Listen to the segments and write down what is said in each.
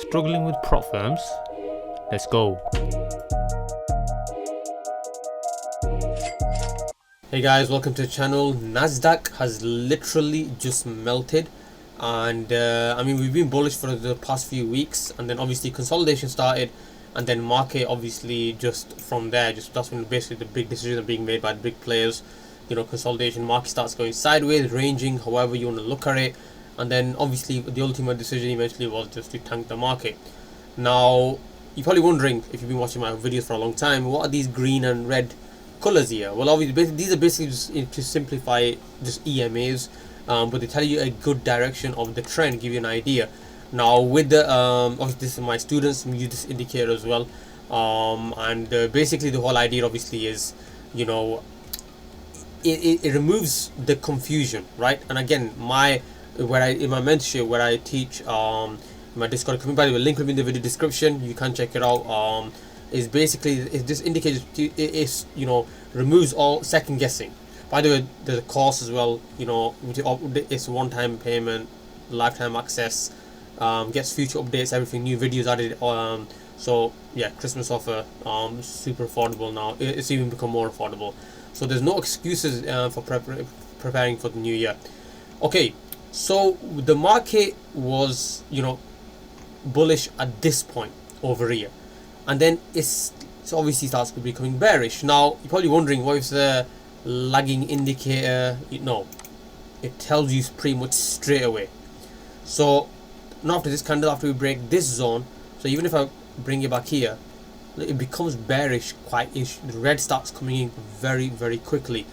struggling with prop firms? Let's go. Hey guys, welcome to the channel. NASDAQ has literally just melted, and I mean, we've been bullish for the past few weeks, and then obviously consolidation started, and then market obviously just from there, that's when basically the big decisions are being made by the big players. You know, consolidation, market starts going sideways, ranging, however you want to look at it, and then obviously the ultimate decision eventually was just to tank the market. Now you're probably wondering, if you've been watching my videos for a long time, what are these green and red colors here? Well, obviously these are basically just, to simplify it, just EMAs, but they tell you a good direction of the trend, give you an idea. Now with the obviously this is my students use this indicator as well, and basically the whole idea obviously is, you know, it removes the confusion, right? And again, in my mentorship where I teach my Discord community, by the way, link will be in the video description, you can check it out. Is basically this indicator is, you know, removes all second guessing. By the way, there's a course as well, you know, it's one-time payment, lifetime access, gets future updates, everything, new videos added. So yeah, Christmas offer, super affordable now. It's even become more affordable, so there's no excuses for preparing for the new year. Okay, so the market was, you know, bullish at this point over here, and then it's obviously starts becoming bearish. Now you're probably wondering, what is the lagging indicator? No, it tells you pretty much straight away. So now after this candle, after we break this zone, so even if I bring it back here, it becomes bearish quite-ish. The red starts coming in very quickly,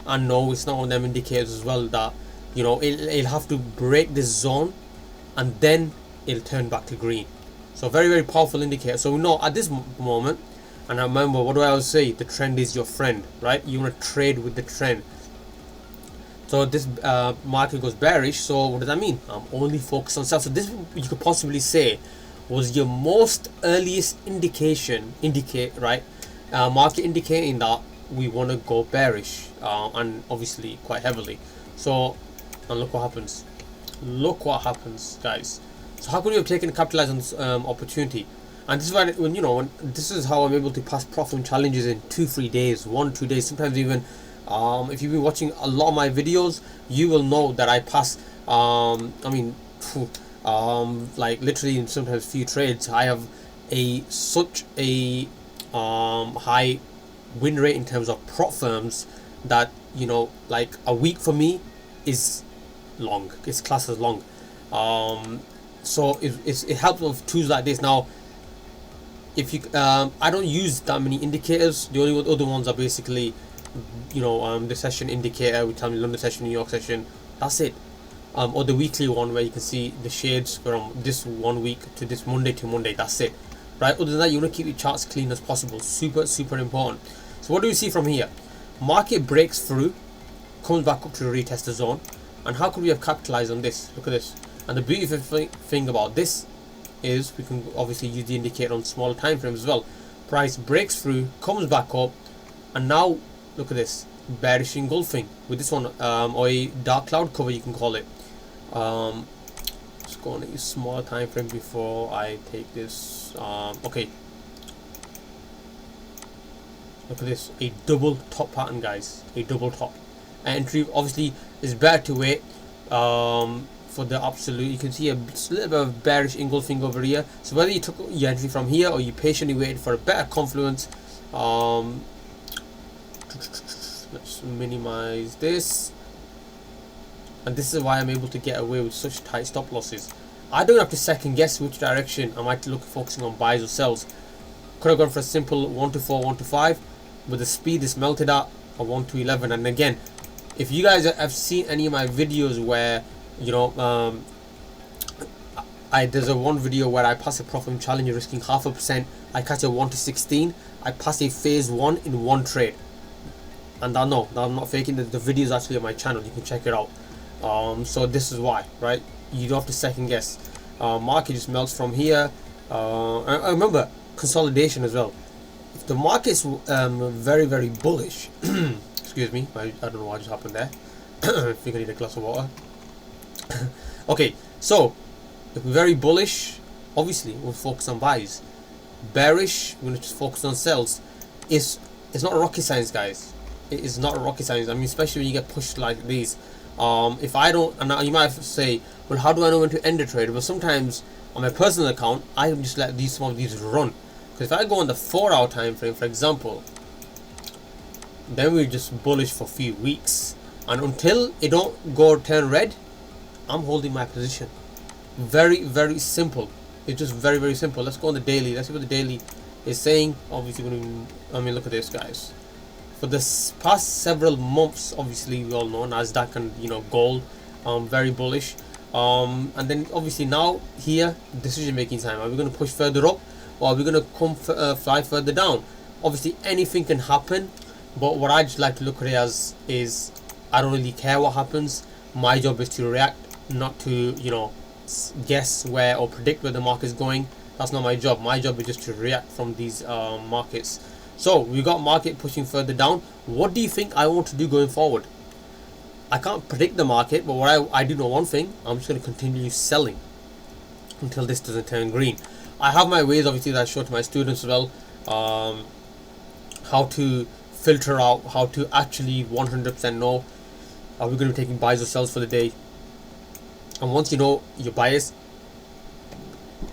and no, it's not one of them indicators as well that, you know, it'll have to break this zone and then it'll turn back to green. So very powerful indicator. So we know at this moment, and I remember, what do I always say? The trend is your friend, right? You want to trade with the trend. So this market goes bearish. So what does that mean? I'm only focused on sell. So this, you could possibly say, was your most earliest right? Market indicating that we want to go bearish, and obviously quite heavily. So, and look what happens. Look what happens, guys. So how could we have taken capitalize on this opportunity? And this is why, when this is how I'm able to pass profit challenges in 2-3 days, 1-2 days, sometimes even. If you've been watching a lot of my videos, you will know that I pass. Like literally in sometimes few trades, I have such a high win rate in terms of prop firms that, you know, like a week for me is long. It's classed as long. So it helps with tools like this. Now, if you I don't use that many indicators. The only other ones are basically, you know, the session indicator, we tell me London session, New York session. That's it. Or the weekly one where you can see the shades from this 1 week to this Monday to Monday. That's it, right? Other than that, you want to keep your charts clean as possible. Super important. So what do we see from here? Market breaks through, comes back up to the retest zone, and how could we have capitalized on this? Look at this. And the beautiful thing about this is we can obviously use the indicator on smaller time frames as well. Price breaks through, comes back up, and now look at this, bearish engulfing with this one, or a dark cloud cover, you can call it. Just go on a smaller time frame before I take this. Okay, look at this, a double top pattern, guys, a double top. Entry obviously is better to wait for the absolute. You can see a little bit of bearish engulfing over here. So whether you took your entry from here or you patiently waited for a better confluence, let's minimize this. And this is why I'm able to get away with such tight stop losses. I don't have to second guess which direction I might look focusing on buys or sells. Could have gone for a simple 1 to 4, 1 to 5, but the speed is melted at a 1 to 11. And again, if you guys have seen any of my videos where, you know, there's a one video where I pass a profit challenge risking 0.5%. I catch a 1 to 16. I pass a phase 1 in one trade. And I'm not faking. The video is actually on my channel. You can check it out. So this is why, right? You don't have to second guess. Market just melts from here. I remember consolidation as well. If the market's very bullish, excuse me, I don't know what just happened there. I think I need a glass of water. Okay, so if we're very bullish, obviously we'll focus on buys. Bearish, we're going to just focus on sells. It's not rocket science, guys. It is not rocket science. I mean, especially when you get pushed like these. If I don't, and you might say, well, how do I know when to end a trade? Well, sometimes on my personal account, I just let some of these run. Because if I go on the 4-hour time frame, for example, then we're just bullish for a few weeks, and until it don't go turn red, I'm holding my position. Very, very simple. It's just very, very simple. Let's go on the daily. Let's see what the daily is saying. Obviously, I mean, look at this, guys. For the past several months, obviously we all know NASDAQ and gold, very bullish. And then obviously now here, decision making time. Are we going to push further up, or are we going to fly further down? Obviously anything can happen, but what I just like to look at it as is, I don't really care what happens. My job is to react, not to guess where or predict where the market is going. That's not my job. My job is just to react from these markets. So we got market pushing further down. What do you think I want to do going forward? I can't predict the market, but what I do know one thing: I'm just going to continue selling until this doesn't turn green. I have my ways, obviously, that I show to my students as well, how to filter out, how to actually 100% know are we going to be taking buys or sells for the day. And once you know your bias,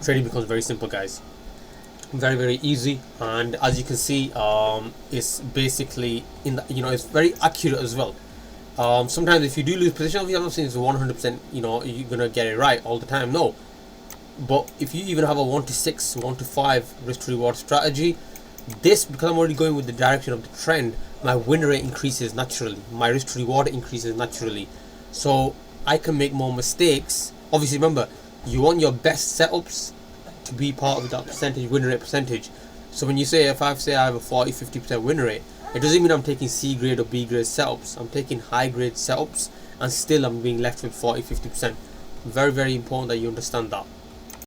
trading becomes very simple, guys. Very, very easy. And as you can see, it's basically it's very accurate as well. Sometimes if you do lose position, obviously I'm not saying it's 100%, you're gonna get it right all the time, no. But if you even have a 1 to 6, 1 to 5 risk to reward strategy, because I'm already going with the direction of the trend, my win rate increases naturally, my risk to reward increases naturally, so I can make more mistakes. Obviously remember, you want your best setups to be part of that percentage, win rate percentage. So when you say, if I have a 40-50% win rate, it doesn't mean I'm taking C grade or B grade setups. I'm taking high grade setups, and still I'm being left with 40-50%. Very, very important that you understand that.